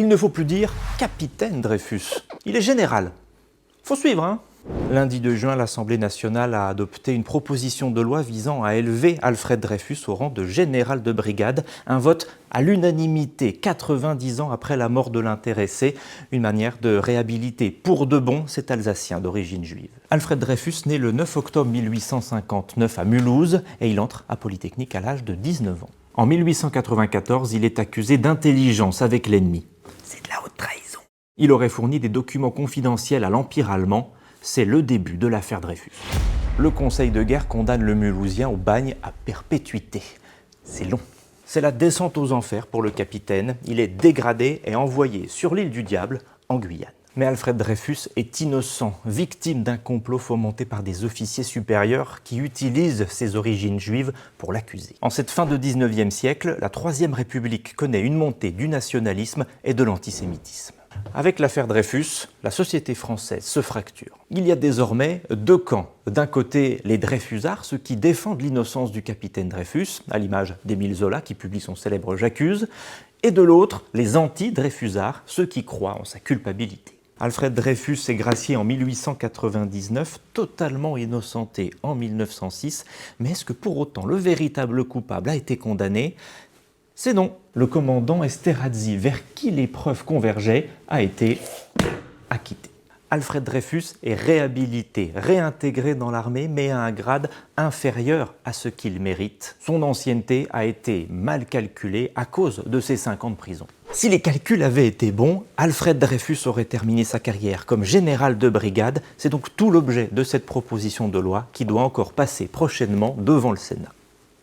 Il ne faut plus dire capitaine Dreyfus. Il est général. Faut suivre, hein? Lundi 2 juin, l'Assemblée nationale a adopté une proposition de loi visant à élever Alfred Dreyfus au rang de général de brigade. Un vote à l'unanimité, 90 ans après la mort de l'intéressé. Une manière de réhabiliter pour de bon cet Alsacien d'origine juive. Alfred Dreyfus naît le 9 octobre 1859 à Mulhouse et il entre à Polytechnique à l'âge de 19 ans. En 1894, il est accusé d'intelligence avec l'ennemi. C'est de la haute trahison. Il aurait fourni des documents confidentiels à l'Empire allemand. C'est le début de l'affaire Dreyfus. Le Conseil de guerre condamne le Mulhousien au bagne à perpétuité. C'est long. C'est la descente aux enfers pour le capitaine. Il est dégradé et envoyé sur l'île du Diable, en Guyane. Mais Alfred Dreyfus est innocent, victime d'un complot fomenté par des officiers supérieurs qui utilisent ses origines juives pour l'accuser. En cette fin de 19e siècle, la Troisième République connaît une montée du nationalisme et de l'antisémitisme. Avec l'affaire Dreyfus, la société française se fracture. Il y a désormais deux camps. D'un côté, les Dreyfusards, ceux qui défendent l'innocence du capitaine Dreyfus, à l'image d'Émile Zola qui publie son célèbre J'accuse, et de l'autre, les anti-Dreyfusards, ceux qui croient en sa culpabilité. Alfred Dreyfus est gracié en 1899, totalement innocenté en 1906, mais est-ce que pour autant le véritable coupable a été condamné ? C'est non. Le commandant Esterhazy, vers qui les preuves convergeaient, a été acquitté. Alfred Dreyfus est réhabilité, réintégré dans l'armée, mais à un grade inférieur à ce qu'il mérite. Son ancienneté a été mal calculée à cause de ses 5 ans de prison. Si les calculs avaient été bons, Alfred Dreyfus aurait terminé sa carrière comme général de brigade. C'est donc tout l'objet de cette proposition de loi qui doit encore passer prochainement devant le Sénat.